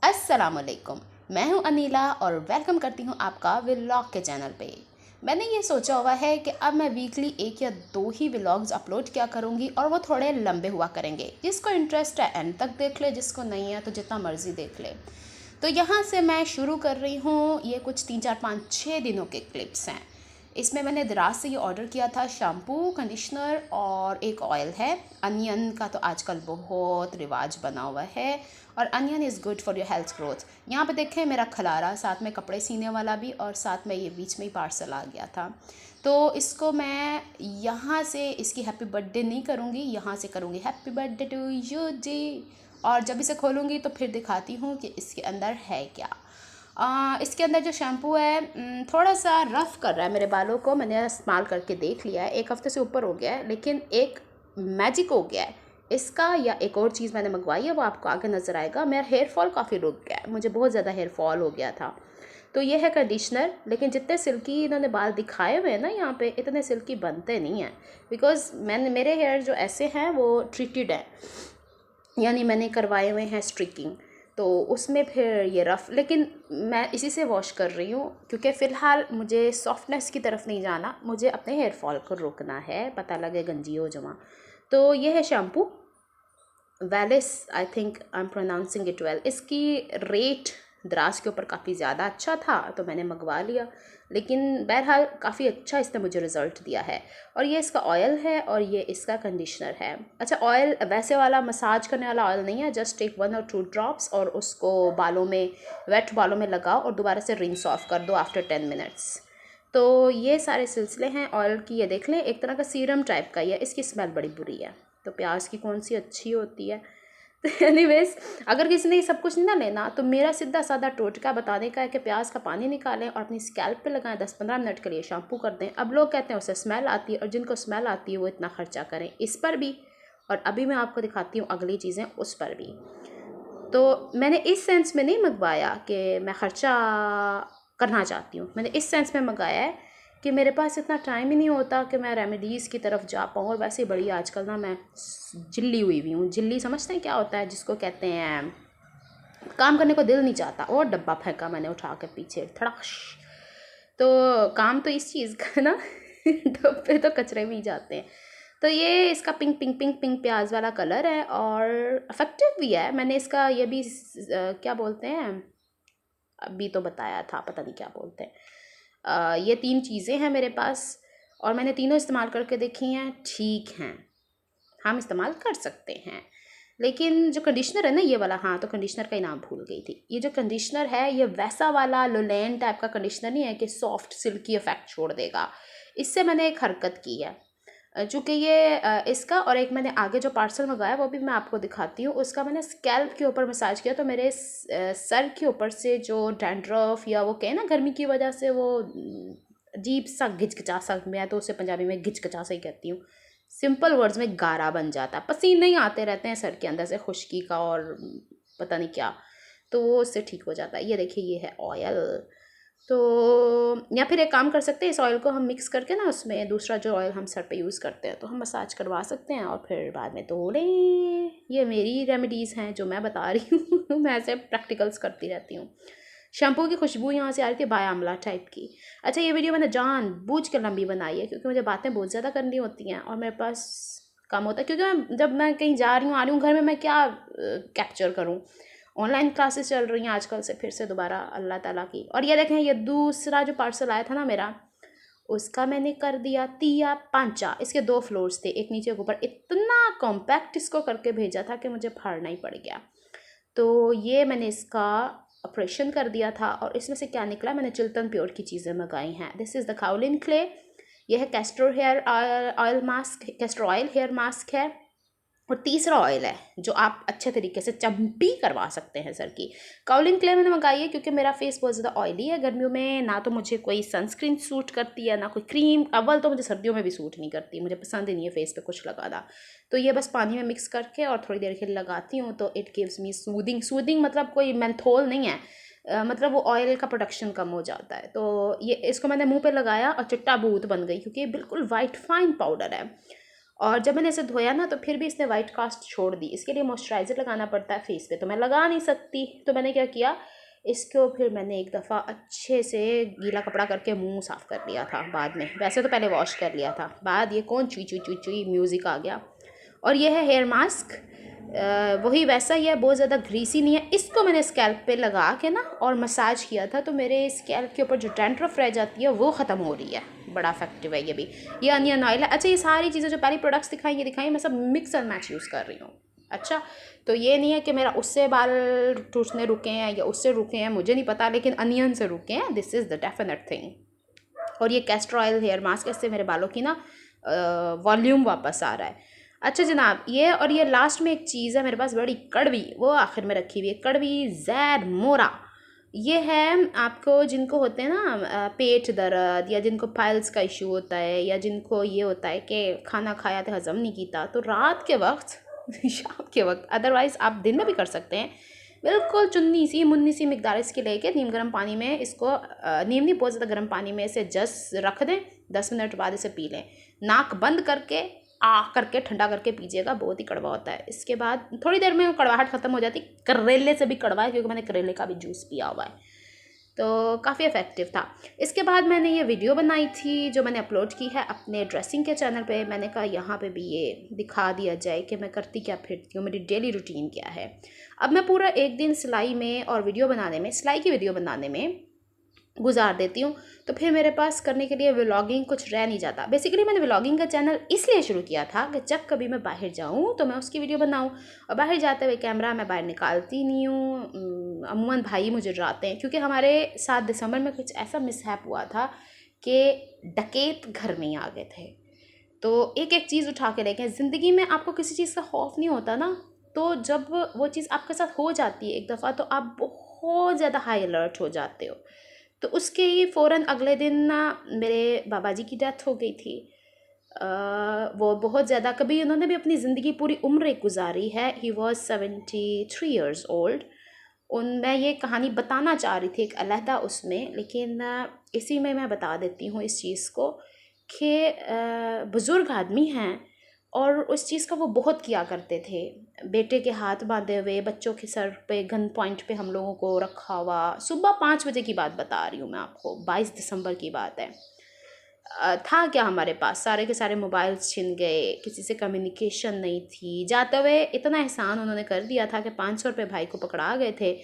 अस्सलामुअलैकुम। मैं हूं अनीला और वेलकम करती हूं आपका व्लॉग के चैनल पे। मैंने ये सोचा हुआ है कि अब मैं वीकली 1 या 2 ही व्लॉग्स अपलोड किया करूंगी और वो थोड़े लंबे हुआ करेंगे। जिसको इंटरेस्ट है एंड तक देख ले, जिसको नहीं है तो जितना मर्जी देख ले। तो यहाँ से मैं शुरू कर रही हूँ। ये कुछ 3 4 5 6 दिनों के क्लिप्स हैं। इसमें मैंने दराज से ये ऑर्डर किया था, शैम्पू, कंडीशनर और एक ऑयल है। अनियन का तो आजकल बहुत रिवाज बना हुआ है और onion is good for your health growth. यहाँ पे देखें मेरा खलारा, साथ में कपड़े सीने वाला भी और साथ में ये बीच में ही पार्सल आ गया था। तो इसको मैं यहाँ से इसकी हैप्पी बर्थडे नहीं करूँगी, यहाँ से करूँगी हैप्पी बर्थडे टू यू जी। और जब इसे खोलूँगी तो फिर दिखाती हूँ कि इसके अंदर है क्या। इसके अंदर जो शैम्पू है थोड़ा सा रफ़ कर रहा है मेरे बालों को। मैंने इस्तेमाल करके देख लिया है, 1 हफ़्ते से ऊपर हो गया है, लेकिन एक मैजिक हो गया है इसका। या एक और चीज़ मैंने मंगवाई है, वो आपको आगे नज़र आएगा। मेरा हेयर फॉल काफ़ी रुक गया है, मुझे बहुत ज़्यादा हेयर फॉल हो गया था। तो ये है कंडीशनर, लेकिन जितने सिल्की इन्होंने बाल दिखाए हुए हैं ना यहाँ पे, इतने सिल्की बनते नहीं हैं। बिकॉज़ मेरे हेयर जो ऐसे हैं वो ट्रीटेड हैं, यानी मैंने करवाए हुए हैं स्ट्रिकिंग। तो उसमें फिर ये रफ़, लेकिन मैं इसी से वॉश कर रही हूँ क्योंकि फ़िलहाल मुझे सॉफ्टनेस की तरफ नहीं जाना, मुझे अपने हेयर फॉल को रोकना है, पता लगे गंजी हो जमा। तो ये है शैम्पू वेलिस, I think I am pronouncing it well. इसकी रेट दराज के ऊपर काफ़ी ज़्यादा अच्छा था तो मैंने मंगवा लिया, लेकिन बहरहाल काफ़ी अच्छा इसने मुझे रिज़ल्ट दिया है। और ये इसका ऑयल है और ये इसका कंडीशनर है। अच्छा, ऑयल वैसे वाला मसाज करने वाला ऑयल नहीं है, जस्ट टेक 1 और 2 ड्रॉप्स और उसको बालों में, वेट बालों में लगाओ और दोबारा से रिंस ऑफ कर दो आफ्टर 10 मिनट्स। तो ये सारे सिलसिले हैं ऑयल की। ये देख लें, एक तरह का सीरम टाइप का ही है। इसकी स्मेल बड़ी बुरी है, तो प्याज की कौन सी अच्छी होती है। तो एनीवेज, अगर किसी ने ये सब कुछ नहीं ना लेना तो मेरा सीधा साधा टोटका बताने का है कि प्याज का पानी निकालें और अपनी स्कैल्प पे लगाएं, 10-15 मिनट के लिए शैम्पू कर दें। अब लोग कहते हैं उससे स्मेल आती है, और जिनको स्मेल आती है वो इतना खर्चा करें इस पर भी, और अभी मैं आपको दिखाती हूँ अगली चीज़ें उस पर भी। तो मैंने इस सेंस में नहीं मंगवाया कि मैं ख़र्चा करना चाहती हूँ, मैंने इस सेंस में मंगाया है कि मेरे पास इतना टाइम ही नहीं होता कि मैं रेमेडीज़ की तरफ जा पाऊँ। और वैसे बड़ी आजकल ना मैं जिल्ली हुई हूँ। जिल्ली समझते हैं क्या होता है, जिसको कहते हैं काम करने को दिल नहीं चाहता। और डब्बा फेंका मैंने उठा के पीछे धड़ाश। तो काम तो इस चीज़ का ना डब्बे तो कचरे में ही जाते हैं। तो ये इसका पिंक पिंक पिंक पिंक प्याज वाला कलर है और इफेक्टिव भी है। मैंने इसका ये भी क्या बोलते हैं, अभी तो बताया था, पता नहीं क्या बोलते हैं। ये 3 चीज़ें हैं मेरे पास और मैंने तीनों इस्तेमाल करके देखी हैं, ठीक हैं, हम इस्तेमाल कर सकते हैं। लेकिन जो कंडीशनर है ना ये वाला, हाँ तो कंडीशनर का ही नाम भूल गई थी। ये जो कंडीशनर है ये वैसा वाला लोलैन टाइप का कंडीशनर नहीं है कि सॉफ्ट सिल्की इफेक्ट छोड़ देगा। इससे मैंने एक हरकत की है, चूँकि ये इसका और एक मैंने आगे जो पार्सल मंगाया वो भी मैं आपको दिखाती हूँ। उसका मैंने स्कैल्प के ऊपर मसाज किया तो मेरे सर के ऊपर से जो डैंड्रफ या वो कहे ना गर्मी की वजह से वो अजीब सा घिचकिचा सा, मैं तो उसे पंजाबी में घिचकिचा सा ही कहती हूँ, सिंपल वर्ड्स में गारा बन जाता है, पसीने ही आते रहते हैं सर के अंदर से खुश्की का और पता नहीं क्या, तो वो उससे ठीक हो जाता है। ये देखिए ये है ऑयल। तो या फिर एक काम कर सकते हैं, इस ऑयल को हम मिक्स करके ना उसमें दूसरा जो ऑयल हम सर पे यूज़ करते हैं तो हम मसाज करवा सकते हैं और फिर बाद में धो लें। ये मेरी रेमेडीज़ हैं जो मैं बता रही हूँ मैं ऐसे प्रैक्टिकल्स करती रहती हूँ। शैम्पू की खुशबू यहाँ से आ रही थी बाय आमला टाइप की। अच्छा, ये वीडियो मैंने जानबूझ के लंबी बनाई है क्योंकि मुझे बातें बहुत ज़्यादा करनी होती हैं और मेरे पास कम होता है, क्योंकि जब मैं कहीं जा रही हूँ आ रही हूँ घर में मैं क्या कैप्चर करूँ। ऑनलाइन क्लासेस चल रही हैं आजकल से फिर से दोबारा, अल्लाह ताला की। और ये देखें, ये दूसरा जो पार्सल आया था ना मेरा, उसका मैंने कर दिया तिया पांचा। इसके 2 फ्लोर्स थे, एक नीचे एक ऊपर। इतना कॉम्पैक्ट इसको करके भेजा था कि मुझे फाड़ना ही पड़ गया। तो ये मैंने इसका ऑपरेशन कर दिया था और इसमें से क्या निकला, मैंने चिल्टन प्योर की चीज़ें मंगाई हैं। This is the kaolin clay. यह है castor hair oil mask, castor oil hair mask है। और तीसरा ऑयल है जो आप अच्छे तरीके से चंपी करवा सकते हैं सर की। काउलिन क्ले मैंने मंगाई है क्योंकि मेरा फेस बहुत ज़्यादा ऑयली है गर्मियों में, ना तो मुझे कोई सनस्क्रीन सूट करती है ना कोई क्रीम। अव्वल तो मुझे सर्दियों में भी सूट नहीं करती, मुझे पसंद ही नहीं है फेस पे कुछ लगाना। तो ये बस पानी में मिक्स करके और थोड़ी देर के लिए लगाती हूँ तो it gives me soothing. Soothing मतलब कोई मेंथोल नहीं है, मतलब वो ऑयल का प्रोडक्शन कम हो जाता है। तो ये इसको मैंने मुंह पे लगाया और चिट्टा बूत बन गई क्योंकि ये बिल्कुल वाइट फाइन पाउडर है। और जब मैंने इसे धोया ना तो फिर भी इसने वाइट कास्ट छोड़ दी। इसके लिए मॉइस्चराइज़र लगाना पड़ता है फेस पे, तो मैं लगा नहीं सकती। तो मैंने क्या किया, इसको फिर मैंने एक दफ़ा अच्छे से गीला कपड़ा करके मुंह साफ़ कर लिया था बाद में। वैसे तो पहले वॉश कर लिया था, बाद ये कौन चुई चुई चुई चुई म्यूज़िक आ गया। और ये है हेयर मास्क, वही वैसा ही है, बहुत ज़्यादा ग्रीसी नहीं है। इसको मैंने स्कैल्प पे लगा के ना और मसाज किया था, तो मेरे स्कैल्प के ऊपर जो डैंड्रफ रह जाती है वो ख़त्म हो रही है। बड़ा इफेक्टिव है ये भी। ये अनियन ऑयल है। अच्छा, ये सारी चीज़ें जो पहले प्रोडक्ट्स दिखाई ये दिखाई, मैं सब मिक्स एंड मैच यूज़ कर रही हूँ। अच्छा, तो ये नहीं है कि मेरा उससे बाल टूटने रुके हैं या उससे रुके हैं, मुझे नहीं पता, लेकिन अनियन से रुके हैं, this is the definite thing. और ये कैस्टर ऑयल हेयर मास्क, इससे मेरे बालों की ना वॉल्यूम वापस आ रहा है। अच्छा जनाब, ये और ये लास्ट में एक चीज़ है मेरे पास बड़ी कड़वी, वो आखिर में रखी हुई है, कड़वी जैड मोरा। ये है आपको जिनको होते हैं ना पेट दर्द, या जिनको पाइल्स का इशू होता है, या जिनको ये होता है कि खाना खाया तो हज़म नहीं कीता, तो रात के वक्त शाम के वक्त, अदरवाइज़ आप दिन में भी कर सकते हैं, बिल्कुल चुन्नी सी मुन्नी सी मिकदार इसकी लेके नीम गर्म पानी में इसको नीम नहीं, बहुत ज़्यादा गर्म पानी में इसे जस रख दें, 10 मिनट बाद इसे पी लें। नाक बंद करके करके ठंडा करके पीजिएगा, बहुत ही कड़वा होता है। इसके बाद थोड़ी देर में कड़वाहट ख़त्म हो जाती। करेले से भी कड़वा है, क्योंकि मैंने करेले का भी जूस पिया हुआ है, तो काफ़ी इफ़ेक्टिव था। इसके बाद मैंने ये वीडियो बनाई थी जो मैंने अपलोड की है अपने ड्रेसिंग के चैनल पे। मैंने कहा यहाँ पे भी ये दिखा दिया जाए कि मैं करती क्या फिरती हूँ, मेरी डेली रूटीन क्या है। अब मैं पूरा एक दिन सिलाई में और वीडियो बनाने में, सिलाई की वीडियो बनाने में गुजार देती हूँ, तो फिर मेरे पास करने के लिए व्लॉगिंग कुछ रह नहीं जाता। बेसिकली मैंने व्लॉगिंग का चैनल इसलिए शुरू किया था कि जब कभी मैं बाहर जाऊँ तो मैं उसकी वीडियो बनाऊँ, और बाहर जाते हुए कैमरा मैं बाहर निकालती नहीं हूँ। अमूमन भाई मुझे डराते हैं, क्योंकि हमारे 7 दिसंबर में कुछ ऐसा मिसहैप हुआ था कि डकैत घर में ही आ गए थे, तो एक एक चीज़ उठा के ले गए। ज़िंदगी में आपको किसी चीज़ का खौफ नहीं होता ना, तो जब वो चीज़ आपके साथ हो जाती है एक दफ़ा, तो आप बहुत ज़्यादा हाई अलर्ट हो जाते हो। तो उसके ही फ़ौरन अगले दिन ना मेरे बाबा जी की डेथ हो गई थी। वो बहुत ज़्यादा, कभी उन्होंने भी अपनी ज़िंदगी पूरी उम्र एक गुजारी है। He was 73 years old. मैं ये कहानी बताना चाह रही थी एक अलहदा उसमें, लेकिन इसी में मैं बता देती हूँ इस चीज़ को कि बुज़ुर्ग आदमी हैं और उस चीज़ का वो बहुत किया करते थे। बेटे के हाथ बांधे हुए, बच्चों के सर पे गन पॉइंट पे हम लोगों को रखा हुआ। सुबह 5 बजे की बात बता रही हूँ मैं आपको, 22 दिसंबर की बात है। था क्या हमारे पास, सारे के सारे मोबाइल्स छिन गए, किसी से कम्युनिकेशन नहीं थी। जाते हुए इतना एहसान उन्होंने कर दिया था कि 500 रुपये भाई को पकड़ा गए थे।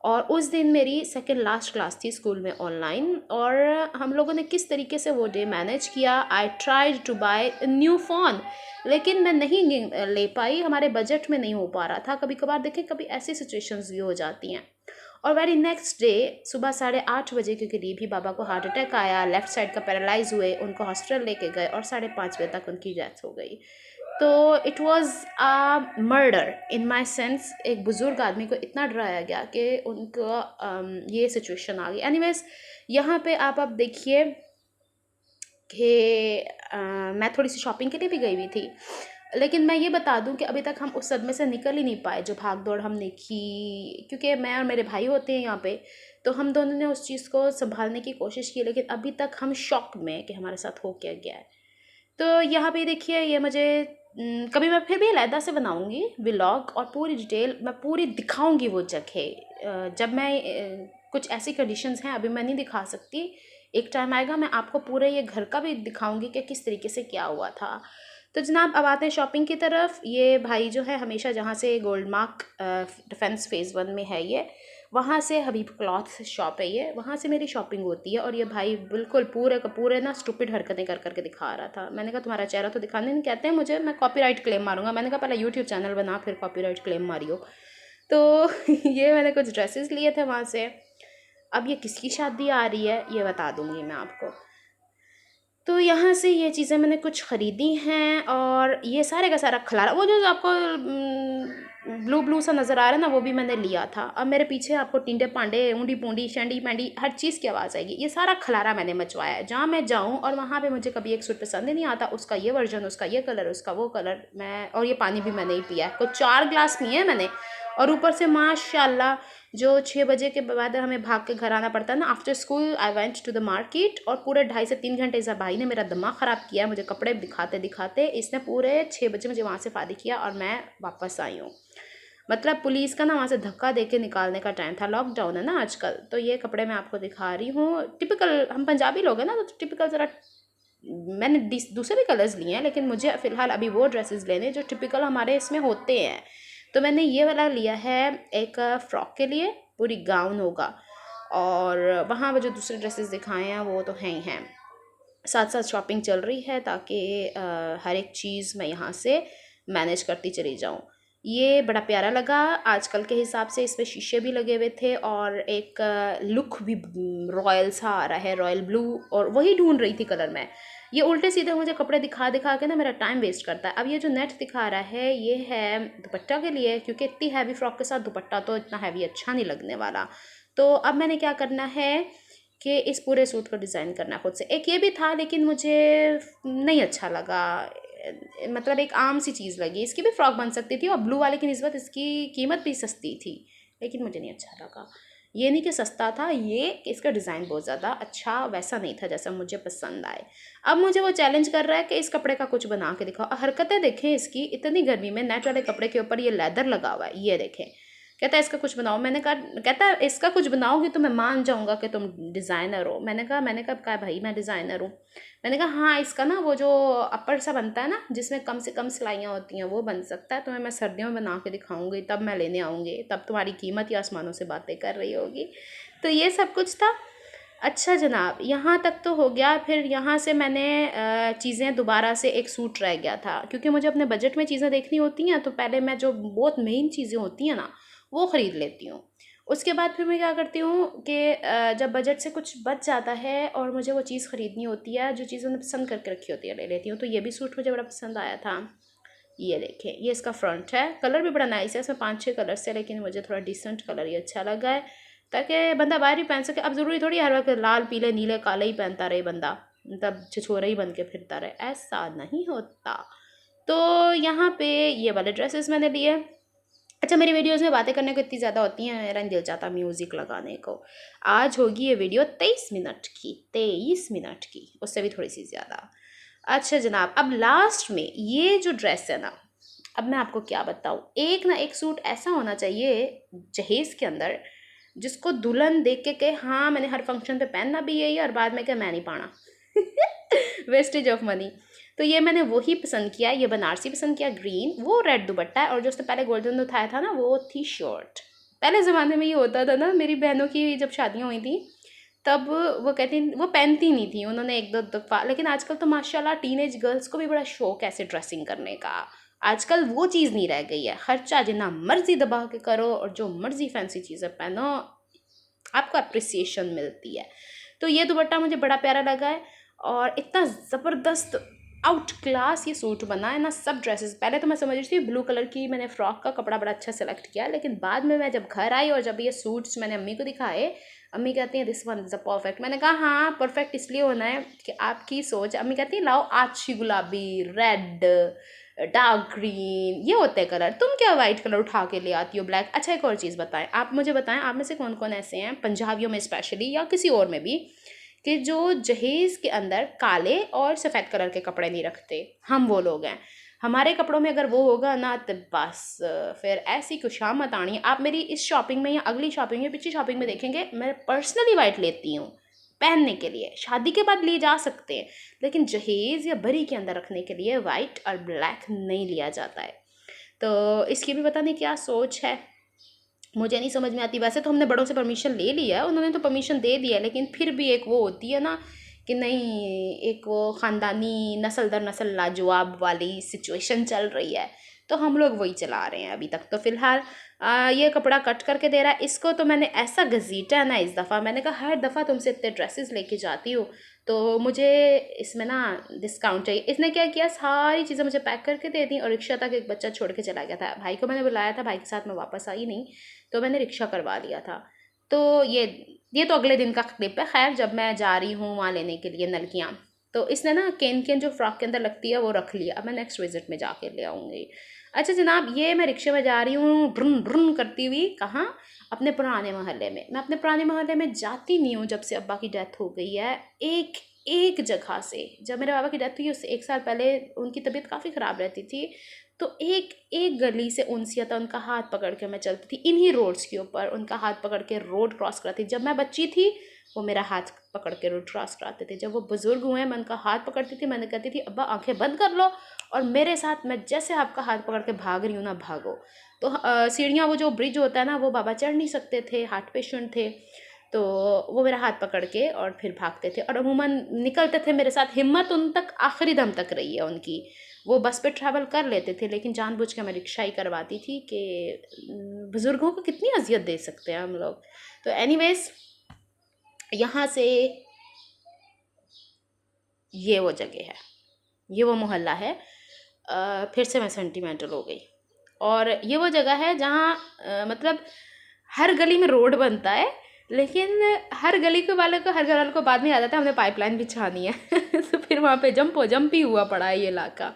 और उस दिन मेरी सेकंड लास्ट क्लास थी स्कूल में ऑनलाइन, और हम लोगों ने किस तरीके से वो डे मैनेज किया। I tried to buy new phone, लेकिन मैं नहीं ले पाई, हमारे बजट में नहीं हो पा रहा था। कभी कभार देखें, कभी ऐसी सिचुएशंस भी हो जाती हैं। और वेरी नेक्स्ट डे सुबह 8:30 बजे के करीब ही बाबा को हार्ट अटैक आया, लेफ़्ट साइड का पैरालाइज हुए, उनको हॉस्पिटल लेके गए और 5:30 बजे तक उनकी डेथ हो गई। तो it was a murder in my sense. एक बुज़ुर्ग आदमी को इतना डराया गया कि उनको ये सिचुएशन आ गई। एनीवेज, यहाँ पे आप अब देखिए कि मैं थोड़ी सी शॉपिंग के लिए भी गई हुई थी, लेकिन मैं ये बता दूं कि अभी तक हम उस सदमे से निकल ही नहीं पाए जो भाग दौड़ हमने की, क्योंकि मैं और मेरे भाई होते हैं यहाँ पे, तो हम दोनों ने उस चीज़ को संभालने की कोशिश की, लेकिन अभी तक हम शॉक में कि हमारे साथ हो क्या गया है। तो यहाँ पे देखिए, ये मुझे कभी मैं फिर भी अलहदा से बनाऊँगी व्लॉग और पूरी डिटेल मैं पूरी दिखाऊँगी वो जगह। जब मैं कुछ ऐसी कंडीशंस हैं अभी मैं नहीं दिखा सकती, एक टाइम आएगा मैं आपको पूरे ये घर का भी दिखाऊँगी कि किस तरीके से क्या हुआ था। तो जनाब, अब आते हैं शॉपिंग की तरफ। ये भाई जो है हमेशा जहाँ से गोल्ड मार्क डिफेंस फ़ेज़ 1 में है, ये वहाँ से हबीब क्लॉथ शॉप है, ये वहाँ से मेरी शॉपिंग होती है। और ये भाई बिल्कुल पूरे का पूरे ना स्टूपिड हरकतें कर करके दिखा रहा था। मैंने कहा तुम्हारा चेहरा तो दिखाने नहीं, कहते हैं मुझे मैं कॉपीराइट क्लेम मारूंगा। मैंने कहा पहले यूट्यूब चैनल बना फिर कॉपीराइट क्लेम मारियो। तो ये मैंने कुछ ड्रेसेस लिए थे वहाँ से। अब ये किसकी शादी आ रही है ये बता दूँगी मैं आपको। तो यहाँ से ये चीज़ें मैंने कुछ ख़रीदी हैं, और ये सारे का सारा खलारा, वो जो आपको ब्लू ब्लू सा नज़र आ रहा है ना, वो भी मैंने लिया था। अब मेरे पीछे आपको टिंडे पांडे, ऊँडी पूंडी, शेंडी पैंडी हर चीज़ की आवाज़ आएगी। ये सारा खलारा मैंने मचवाया है। जहाँ मैं जाऊँ और वहाँ पे मुझे कभी एक सूट पसंद ही नहीं आता, उसका ये वर्जन, उसका ये कलर, उसका वो कलर, मैं और ये पानी भी मैंने ही पिया है, कुछ 4 गिलास पिए हैं मैंने। और ऊपर से माशाल्लाह जो 6 बजे के बाद हमें भाग के घर आना पड़ता है ना। After school I went to the market और पूरे 2.5 से 3 घंटे इस भाई ने मेरा दिमाग ख़राब किया। मुझे कपड़े दिखाते दिखाते इसने पूरे 6 बजे मुझे वहाँ से फारिग किया और मैं वापस आई हूँ। मतलब पुलिस का ना वहाँ से धक्का दे के निकालने का टाइम था। लॉकडाउन है ना आजकल, तो ये कपड़े मैं आपको दिखा रही हूँ। टिपिकल हम पंजाबी लोग हैं ना, तो टिपिकल ज़रा मैंने दूसरे भी कलर्स लिए हैं, लेकिन मुझे फ़िलहाल अभी वो ड्रेसेस लेने जो टिपिकल हमारे इसमें होते हैं। तो मैंने ये वाला लिया है एक फ़्रॉक के लिए, पूरी गाउन होगा। और वहाँ वो जो दूसरे ड्रेसेस दिखाए हैं वो तो हैं ही हैं। साथ साथ शॉपिंग चल रही है ताकि हर एक चीज़ मैं यहाँ से मैनेज करती चली जाऊँ। ये बड़ा प्यारा लगा आजकल के हिसाब से। इस पे शीशे भी लगे हुए थे और एक लुक भी रॉयल सा आ रहा है, रॉयल ब्लू, और वही ढूंढ रही थी कलर में। ये उल्टे सीधे मुझे कपड़े दिखा दिखा के ना मेरा टाइम वेस्ट करता है। अब ये जो नेट दिखा रहा है ये है दुपट्टा के लिए, क्योंकि इतनी हैवी फ्रॉक के साथ दुपट्टा तो इतना हैवी अच्छा नहीं लगने वाला। तो अब मैंने क्या करना है कि इस पूरे सूट को डिज़ाइन करना खुद से। एक ये भी था लेकिन मुझे नहीं अच्छा लगा, मतलब एक आम सी चीज़ लगी। इसकी भी फ्रॉक बन सकती थी और ब्लू वाले की निस्बत इसकी कीमत भी सस्ती थी, लेकिन मुझे नहीं अच्छा लगा। ये नहीं कि सस्ता था, ये कि इसका डिज़ाइन बहुत ज़्यादा अच्छा वैसा नहीं था जैसा मुझे पसंद आए। अब मुझे वो चैलेंज कर रहा है कि इस कपड़े का कुछ बना के दिखाओ। हरकतें देखें इसकी, इतनी गर्मी में नेट वाले कपड़े के ऊपर ये लेदर लगा हुआ है, ये देखें। कहता है इसका कुछ बनाओ। मैंने कहा, कहता है इसका कुछ बनाओगी तो मैं मान जाऊंगा कि तुम डिज़ाइनर हो। मैंने कहा भाई मैं डिज़ाइनर हूँ। मैंने कहा हाँ, इसका ना वो जो अपर सा बनता है ना जिसमें कम से कम सिलाइयाँ होती हैं वो बन सकता है। तुम्हें मैं सर्दियों में बना के दिखाऊंगी, तब मैं लेने आऊँगी, तब तुम्हारी कीमत या आसमानों से बातें कर रही होगी। तो ये सब कुछ था। अच्छा जनाब, यहाँ तक तो हो गया। फिर यहाँ से मैंने चीज़ें दोबारा से, एक सूट रह गया था क्योंकि मुझे अपने बजट में चीज़ें देखनी होती हैं, तो पहले मैं जो बहुत मेन चीज़ें होती हैं ना वो ख़रीद लेती हूँ। उसके बाद फिर मैं क्या करती हूँ कि जब बजट से कुछ बच जाता है और मुझे वो चीज़ ख़रीदनी होती है, जो चीज़ मैंने पसंद करके रखी होती है, ले लेती हूँ। तो ये भी सूट मुझे बड़ा पसंद आया था। ये देखें, ये इसका फ्रंट है। कलर भी बड़ा नाइस है, इसमें 5-6 कलर्स है, लेकिन मुझे थोड़ा डिसेंट कलर ही अच्छा लगा है ताकि बंदा बाहर ही पहन सके। अब ज़रूरी थोड़ी हर वक्त लाल पीले नीले काले ही पहनता रहे बंदा, मतलब छिछोरा ही बन के फिरता रहे, ऐसा नहीं होता। तो यहाँ पे ये वाले ड्रेसेस मैंने लिए। अच्छा, मेरी वीडियोज़ में बातें करने को इतनी ज़्यादा होती हैं, मेरा नहीं दिल चाहता म्यूज़िक लगाने को। आज होगी ये वीडियो 23 मिनट की, 23 मिनट की, उससे भी थोड़ी सी ज़्यादा। अच्छा जनाब, अब लास्ट में ये जो ड्रेस है ना, अब मैं आपको क्या बताऊँ, एक ना एक सूट ऐसा होना चाहिए जहेज़ के अंदर जिसको दुल्हन देख के कहे हाँ मैंने हर फंक्शन पे पहनना भी यही, और बाद में कहे मैं नहीं पाना। Wastage of money. तो ये मैंने वही पसंद किया, ये बनारसी पसंद किया ग्रीन, वो रेड दुपट्टा है, और जो उसने पहले गोल्डन उठाया था ना वो थी शर्ट। पहले ज़माने में ये होता था ना, मेरी बहनों की जब शादियाँ हुई थी तब वो कहती, वो पहनती नहीं थी, उन्होंने एक दो दफ़ा। लेकिन आजकल तो माशाल्लाह टीनेज गर्ल्स को भी बड़ा शौक है ऐसे ड्रेसिंग करने का। आजकल वो चीज़ नहीं रह गई है, खर्चा जितना मर्जी दबा के करो और जो मर्जी फैंसी चीज़ें पहनो, आपको अप्रिसिएशन मिलती है। तो ये दुपट्टा मुझे बड़ा प्यारा लगा है और इतना ज़बरदस्त आउट क्लास ये सूट बना है ना। सब ड्रेसेस, पहले तो मैं समझ रही थी ब्लू कलर की, मैंने फ़्रॉक का कपड़ा बड़ा अच्छा सेलेक्ट किया, लेकिन बाद में मैं जब घर आई और जब ये सूट्स मैंने अम्मी को दिखाए, अम्मी कहती हैं this one is a perfect. मैंने कहा हाँ, परफेक्ट इसलिए होना है कि आपकी सोच। अम्मी कहती है लाओ आछी गुलाबी, रेड, डार्क ग्रीन, ये होते हैं कलर, तुम क्या वाइट कलर उठा के ले आती हो, ब्लैक। अच्छा, एक और चीज़ बताएं, आप मुझे बताएं, आप में से कौन कौन ऐसे हैं, पंजाबियों में स्पेशली या किसी और में भी, कि जो जहेज़ के अंदर काले और सफ़ेद कलर के कपड़े नहीं रखते। हम वो लोग हैं। हमारे कपड़ों में अगर वो होगा ना तो बस फिर ऐसी खुशामद आनी है। आप मेरी इस शॉपिंग में या अगली शॉपिंग में, पिछली शॉपिंग में देखेंगे मैं पर्सनली वाइट लेती हूँ पहनने के लिए। शादी के बाद लिए जा सकते हैं, लेकिन जहेज़ या बरी के अंदर रखने के लिए वाइट और ब्लैक नहीं लिया जाता है। तो इसकी भी पता नहीं क्या सोच है, मुझे नहीं समझ में आती। वैसे तो हमने बड़ों से परमिशन ले लिया है, उन्होंने तो परमिशन दे दिया है, लेकिन फिर भी एक वो होती है ना कि नहीं, एक वो ख़ानदानी नस्ल दर नस्ल लाजवाब वाली सिचुएशन चल रही है, तो हम लोग वही चला रहे हैं अभी तक। तो फ़िलहाल ये कपड़ा कट करके दे रहा है। इसको तो मैंने ऐसा घसीटा है ना इस दफ़ा, मैंने कहा हर दफ़ा तुमसे इतने ड्रेसेस लेके जाती हूँ तो मुझे इसमें ना डिस्काउंट चाहिए। इसने क्या किया, सारी चीज़ें मुझे पैक करके दे दी और रिक्शा तक एक बच्चा छोड़ के चला गया था। भाई को मैंने बुलाया था, भाई के साथ मैं वापस आई नहीं, तो मैंने रिक्शा करवा लिया था। तो ये तो अगले दिन का क्लिप है। खैर, जब मैं जा रही हूँ वहाँ लेने के लिए नलकियाँ, तो इसने ना केन केन जो फ्रॉक के अंदर लगती है वो रख लिया। अब मैं नेक्स्ट विजिट में जाके ले आऊँगी। अच्छा जनाब, ये मैं रिक्शे में जा रही हूँ ब्रुन ब्रुन करती हुई, कहाँ? अपने पुराने मोहल्ले में। मैं अपने पुराने मोहल्ले में जाती नहीं हूँ जब से अब्बा की डेथ हो गई है। एक एक जगह से, जब मेरे बाबा की डेथ हुई उससे 1 साल पहले उनकी तबीयत काफ़ी ख़राब रहती थी, तो एक एक गली से उनसिया था, उनका हाथ पकड़ के मैं चलती थी, इन्हीं रोड्स के ऊपर उनका हाथ पकड़ के रोड क्रॉस कराती थी। जब मैं बच्ची थी वो मेरा हाथ पकड़ के रोड क्रॉस कराते थे। जब वो बुज़ुर्ग हुए मैं उनका हाथ पकड़ती थी, मैंने कहती थी अब्बा आंखें बंद कर लो और मेरे साथ, मैं जैसे आपका हाथ पकड़ के भाग रही हूँ ना, भागो। तो सीढ़ियाँ, वो जो ब्रिज होता है ना, वो बाबा चढ़ नहीं सकते थे, हार्ट पेशेंट थे, तो वो मेरा हाथ पकड़ के और फिर भागते थे और अमूमन निकलते थे मेरे साथ। हिम्मत उन तक आखिरी दम तक रही है उनकी। वो बस पे ट्रैवल कर लेते थे लेकिन जानबूझ के मैं रिक्शा ही करवाती थी कि बुज़ुर्गों को कितनी अजियत दे सकते हैं हम लोग। तो एनीवेज, यहाँ से ये वो जगह है, ये वो मोहल्ला है। फिर से मैं सेंटिमेंटल हो गई। और ये वो जगह है जहाँ मतलब हर गली में रोड बनता है, लेकिन हर गली के वाले को, हर घर वाले को बाद में याद आता है हमने पाइपलाइन बिछानी है तो फिर वहाँ पे जंप ही हुआ पड़ा है ये इलाका।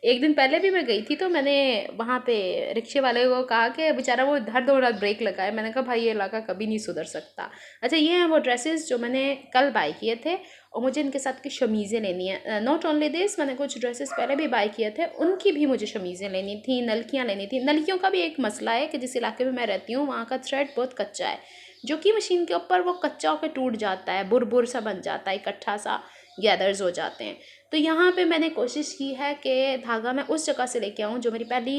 एक दिन पहले भी मैं गई थी तो मैंने वहाँ पे रिक्शे वाले को कहा कि बेचारा वो हर 2 रात ब्रेक लगाए। मैंने कहा भाई ये इलाका कभी नहीं सुधर सकता। अच्छा, ये हैं वो ड्रेसेस जो मैंने कल बाय किए थे और मुझे इनके साथ की शमीज़ें लेनी है। नॉट ओनली दिस, मैंने कुछ ड्रेसेस पहले भी बाय किए थे, उनकी भी मुझे शमीज़ें लेनी थी, नलकियाँ लेनी थी। नलकियों का भी एक मसला है कि जिस इलाके में मैं रहती हूँ वहाँ का थ्रेड बहुत कच्चा है, जो कि मशीन के ऊपर वो कच्चा होकर टूट जाता है, बुर सा बन जाता है, इकट्ठा सा गैदर्स हो जाते हैं। तो यहाँ पे मैंने कोशिश की है कि धागा मैं उस जगह से लेके आऊँ जो मेरी पहली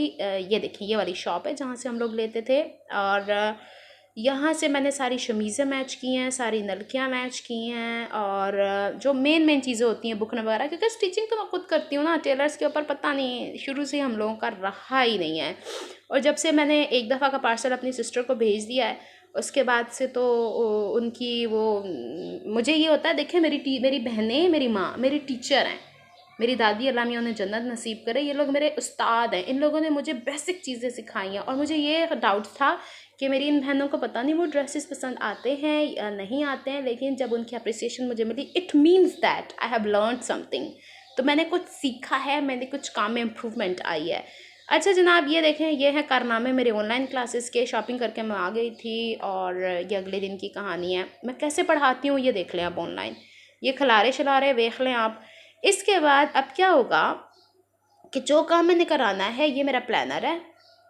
ये देखिए ये वाली शॉप है जहाँ से हम लोग लेते थे। और यहाँ से मैंने सारी शमीज़ें मैच की हैं, सारी नलकियाँ मैच की हैं और जो मेन चीज़ें होती हैं बुकरम वगैरह, क्योंकि स्टिचिंग तो मैं खुद करती हूँ ना, टेलर्स के ऊपर पता नहीं शुरू से हम लोगों का रहा ही नहीं है। और जब से मैंने एक दफ़ा का पार्सल अपनी सिस्टर को भेज दिया है उसके बाद से तो उनकी वो मुझे ये होता है, देखिए मेरी बहनें, मेरी माँ मेरी टीचर हैं, मेरी दादी अल्लाह मियाँ उन्हें जन्नत नसीब करे, ये लोग मेरे उस्ताद हैं। इन लोगों ने मुझे बेसिक चीज़ें सिखाई हैं और मुझे ये डाउट था कि मेरी इन बहनों को पता नहीं वो ड्रेसेस पसंद आते हैं या नहीं आते हैं, लेकिन जब उनकी अप्रिसिएशन मुझे मिली, it means that I have learned something. तो मैंने कुछ सीखा है, मैंने कुछ काम में इम्प्रूवमेंट आई है। अच्छा जनाब, ये देखें, ये है कारनामे मेरे ऑनलाइन क्लासेस के। शॉपिंग करके मैं आ गई थी और ये अगले दिन की कहानी है। मैं कैसे पढ़ाती हूँ ये देख लें आप ऑनलाइन, ये खलारे शलारे देख लें आप। इसके बाद अब क्या होगा कि जो काम मैंने कराना है ये मेरा प्लानर है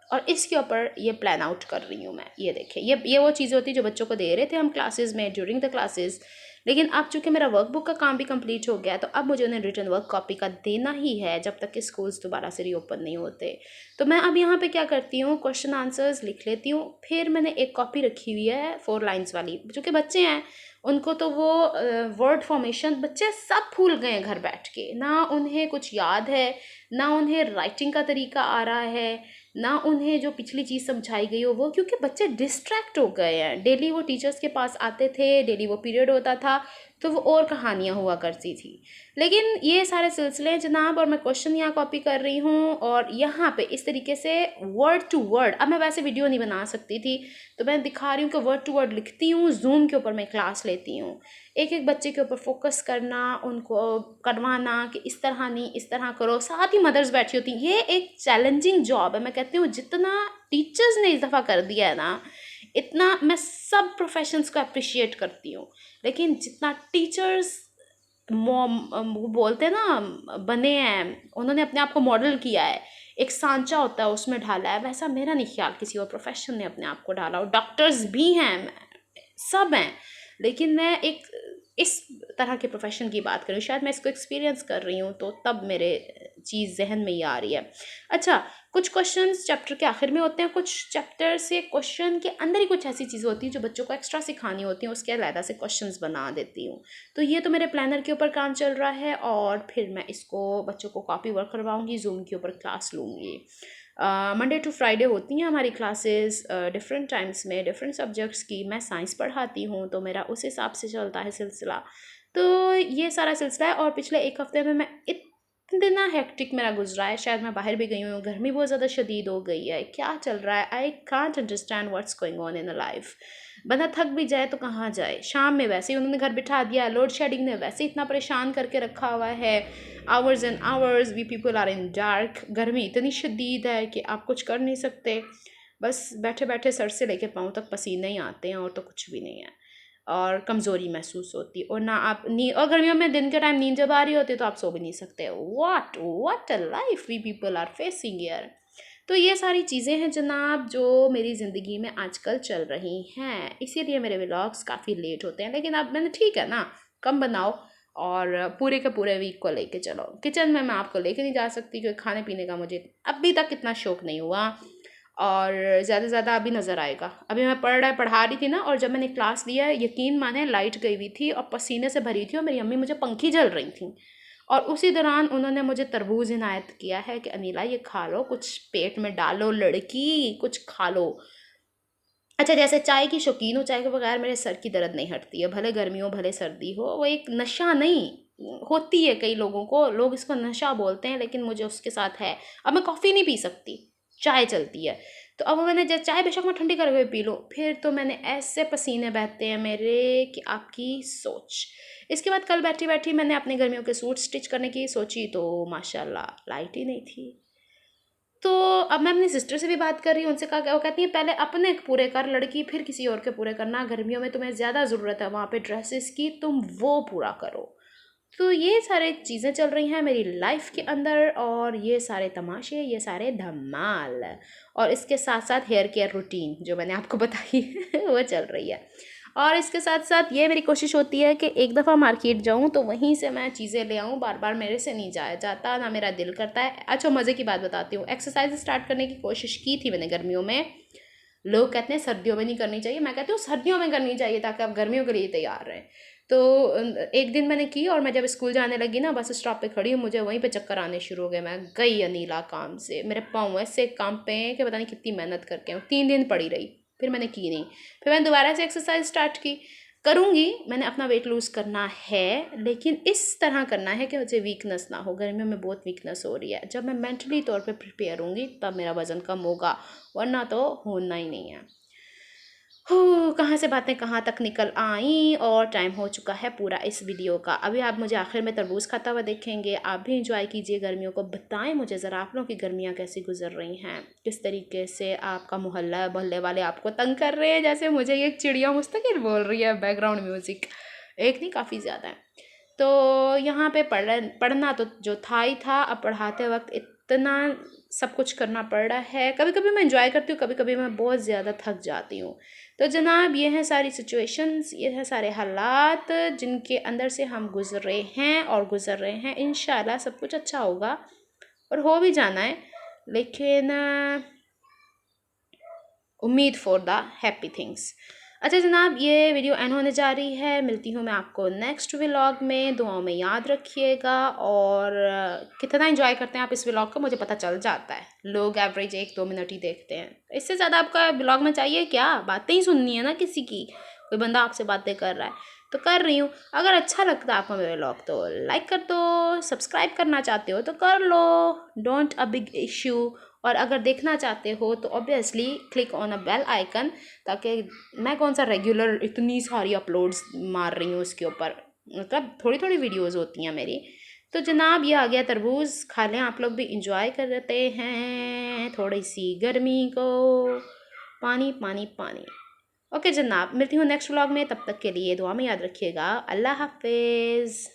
और इसके ऊपर ये प्लान आउट कर रही हूँ मैं। ये देखें, ये वो चीज़ें होती है जो बच्चों को दे रहे थे हम क्लासेस में ड्यूरिंग द क्लासेस, लेकिन अब चूंकि मेरा वर्कबुक का काम भी कंप्लीट हो गया है तो अब मुझे उन्हें रिटर्न वर्क कॉपी का देना ही है जब तक कि स्कूल्स दोबारा से रीओपन नहीं होते। तो मैं अब यहाँ पे क्या करती हूँ, क्वेश्चन आंसर्स लिख लेती हूँ, फिर मैंने एक कॉपी रखी हुई है 4 लाइन्स वाली। जो कि बच्चे हैं उनको तो वो वर्ड फॉर्मेशन बच्चे सब भूल गए हैं घर बैठ के, ना उन्हें कुछ याद है, ना उन्हें राइटिंग का तरीका आ रहा है, ना उन्हें जो पिछली चीज़ समझाई गई हो वो, क्योंकि बच्चे डिस्ट्रैक्ट हो गए हैं। डेली वो टीचर्स के पास आते थे, डेली वो पीरियड होता था तो वो और कहानियाँ हुआ करती थी। लेकिन ये सारे सिलसिले हैं जनाब, और मैं क्वेश्चन यहाँ कॉपी कर रही हूँ और यहाँ पे इस तरीके से वर्ड टू वर्ड, अब मैं वैसे वीडियो नहीं बना सकती थी तो मैं दिखा रही हूँ कि वर्ड टू वर्ड लिखती हूँ, जूम के ऊपर मैं क्लास लेती हूँ, एक एक बच्चे के ऊपर फोकस करना, उनको करवाना कि इस तरह नहीं इस तरह करो, साथ ही मदर्स बैठी होती हैं। ये एक चैलेंजिंग जॉब है। मैं कहती हूँ जितना टीचर्स ने इस दफ़ा कर दिया है ना, इतना मैं सब प्रोफेशंस को अप्रिशिएट करती हूँ, लेकिन जितना टीचर्स वो बोलते हैं ना बने हैं, उन्होंने अपने आप को मॉडल किया है, एक सांचा होता है उसमें ढाला है, वैसा मेरा नहीं ख्याल किसी और प्रोफेशन ने अपने आप को ढाला। और डॉक्टर्स भी हैं, सब हैं, लेकिन मैं एक इस तरह के प्रोफेशन की बात करूँ, शायद मैं इसको एक्सपीरियंस कर रही हूँ तो तब मेरे चीज़ जहन में ये आ रही है। अच्छा, कुछ क्वेश्चंस चैप्टर के आखिर में होते हैं, कुछ चैप्टर से क्वेश्चन के अंदर ही कुछ ऐसी चीज़ें होती हैं जो बच्चों को एक्स्ट्रा सिखानी होती हैं, उसके अलग से क्वेश्चंस बना देती हूँ। तो ये तो मेरे प्लानर के ऊपर काम चल रहा है और फिर मैं इसको बच्चों को कॉपी वर्क करवाऊँगी, जूम के ऊपर क्लास लूँगी। मंडे टू फ्राइडे होती हैं हमारी क्लासेस डिफरेंट टाइम्स में, डिफरेंट सब्जेक्ट्स की। मैं साइंस पढ़ाती हूँ तो मेरा उस हिसाब से चलता है सिलसिला। तो ये सारा सिलसिला है और पिछले 1 हफ्ते में मैं इतना हेक्टिक मेरा गुजरा है, शायद मैं बाहर भी गई हूँ, गर्मी बहुत ज़्यादा शदीद हो गई है, क्या चल रहा है, I can't understand what's going on in a life. बंदा थक भी जाए तो कहाँ जाए, शाम में वैसे ही उन्होंने घर बिठा दिया, लोड शेडिंग ने वैसे ही इतना परेशान करके रखा हुआ है, hours and hours we people are in dark, गर्मी इतनी शदीद है कि आप कुछ कर नहीं सकते, बस बैठे बैठे सर से लेके पाँव तक पसीने ही आते हैं और तो कुछ भी नहीं है, और कमज़ोरी महसूस होती है, और ना आप नी और गर्मियों में दिन के टाइम नींद जब आ रही होती है तो आप सो भी नहीं सकते। What a life we people are facing here. तो ये सारी चीज़ें हैं जनाब जो मेरी ज़िंदगी में आजकल चल रही हैं, इसीलिए मेरे व्लॉग्स काफ़ी लेट होते हैं, लेकिन अब मैंने ठीक है ना, कम बनाओ और पूरे के पूरे वीक को लेके चलो। किचन में मैं आपको लेके नहीं जा सकती क्योंकि खाने पीने का मुझे अभी तक इतना शौक नहीं हुआ, और ज़्यादा से ज़्यादा अभी नज़र आएगा। अभी मैं पढ़ा रही थी ना, और जब मैंने क्लास लिया, यकीन माने लाइट गई हुई थी और पसीने से भरी थी और मेरी अम्मी मुझे पंखी झल रही थी, और उसी दौरान उन्होंने मुझे तरबूज इनायत किया है कि अनिला ये खा लो, कुछ पेट में डालो लड़की, कुछ खा लो। अच्छा, जैसे चाय की शौकीन हो, चाय के बगैर मेरे सर की दर्द नहीं हटती है, भले गर्मी हो भले सर्दी हो, वो एक नशा नहीं होती है, कई लोगों को, लोग इसको नशा बोलते हैं, लेकिन मुझे उसके साथ है। अब मैं कॉफ़ी नहीं पी सकती, चाय चलती है, तो अब मैंने जब चाय बेशक मैं ठंडी करके पी लूँ, फिर तो मैंने ऐसे पसीने बहते हैं मेरे कि आपकी सोच। इसके बाद कल बैठी बैठी मैंने अपने गर्मियों के सूट स्टिच करने की सोची, तो माशाल्लाह लाइट ही नहीं थी। तो अब मैं अपनी सिस्टर से भी बात कर रही हूँ, उनसे कहा, वो कहती है पहले अपने पूरे कर लड़की, फिर किसी और के पूरे करना, गर्मियों में तुम्हें ज़्यादा ज़रूरत है वहाँ पे ड्रेसेस की, तुम वो पूरा करो। तो ये सारे चीज़ें चल रही हैं मेरी लाइफ के अंदर, और ये सारे तमाशे, ये सारे धमाल, और इसके साथ साथ हेयर केयर रूटीन जो मैंने आपको बताई है वो चल रही है। और इसके साथ साथ ये मेरी कोशिश होती है कि एक दफ़ा मार्केट जाऊँ तो वहीं से मैं चीज़ें ले आऊँ, बार बार मेरे से नहीं जाया जाता, ना मेरा दिल करता है। अच्छा, मज़े की बात बताती हूँ, एक्सरसाइज स्टार्ट करने की कोशिश की थी मैंने गर्मियों में। लोग कहते हैं सर्दियों में नहीं करनी चाहिए, मैं कहती हूँ सर्दियों में करनी चाहिए ताकि आप गर्मियों के लिए तैयार रहें। तो एक दिन मैंने की, और मैं जब स्कूल जाने लगी ना, बस स्टॉप पे खड़ी हूँ, मुझे वहीं पे चक्कर आने शुरू हो गए। मैं गई अनीला काम से, मेरे पाँव ऐसे कांपे हैं कि पता नहीं कितनी मेहनत करके हूँ। 3 दिन पड़ी रही, फिर मैंने की नहीं। फिर मैंने दोबारा से एक्सरसाइज स्टार्ट की, करूँगी, मैंने अपना वेट लूज़ करना है, लेकिन इस तरह करना है कि मुझे वीकनेस ना हो। गर्मियों में बहुत वीकनेस हो रही है, जब मैं मेंटली तौर पे प्रिपेयर होंगी तब मेरा वज़न कम होगा, वरना तो होना ही नहीं है। हो, कहाँ से बातें कहाँ तक निकल आई, और टाइम हो चुका है पूरा इस वीडियो का। अभी आप मुझे आखिर में तरबूज खाता हुआ देखेंगे। आप भी इंजॉय कीजिए गर्मियों को। बताएं मुझे ज़रा आप लोगों की गर्मियाँ कैसी गुजर रही हैं, किस तरीके से आपका मोहल्ला मोहल्ले वाले आपको तंग कर रहे हैं, जैसे मुझे ये चिड़िया मुस्तकिल बोल रही है, बैकग्राउंड म्यूज़िक एक नहीं काफ़ी ज़्यादा है। तो यहाँ पे पढ़ना तो जो था ही था, अब पढ़ाते वक्त इतना सब कुछ करना पड़ रहा है। कभी कभी मैं इंजॉय करती हूँ, कभी कभी मैं बहुत ज़्यादा थक जाती हूँ। तो जनाब ये हैं सारी सिचुएशंस, ये हैं सारे हालात जिनके अंदर से हम गुज़र रहे हैं और गुज़र रहे हैं। इंशाल्लाह सब कुछ अच्छा होगा, और हो भी जाना है, लेकिन उम्मीद फॉर द हैप्पी थिंग्स। अच्छा जनाब, ये वीडियो एंड होने जा रही है, मिलती हूँ मैं आपको नेक्स्ट व्लॉग में। दुआओं में याद रखिएगा, और कितना एंजॉय करते हैं आप इस व्लॉग को मुझे पता चल जाता है। लोग एवरेज 1-2 मिनट ही देखते हैं, इससे ज़्यादा आपका व्लॉग में चाहिए क्या, बातें ही सुननी है ना किसी की। कोई बंदा आपसे बातें कर रहा है तो कर रही हूँ। अगर अच्छा लगता है आपको मेरा व्लॉग तो लाइक कर दो, सब्सक्राइब करना चाहते हो तो कर लो, डोंट अ बिग इशू। और अगर देखना चाहते हो तो obviously click on a bell icon, ताकि मैं कौन सा रेगुलर इतनी सारी अपलोड्स मार रही हूँ उसके ऊपर, मतलब थोड़ी थोड़ी वीडियोस होती हैं मेरी। तो जनाब ये आ गया तरबूज, खा लें आप लोग भी, इंजॉय करते हैं थोड़ी सी गर्मी को। पानी पानी पानी। ओके जनाब, मिलती हूँ नेक्स्ट व्लॉग में, तब तक के लिए दुआ में याद रखिएगा। अल्लाह हाफिज़।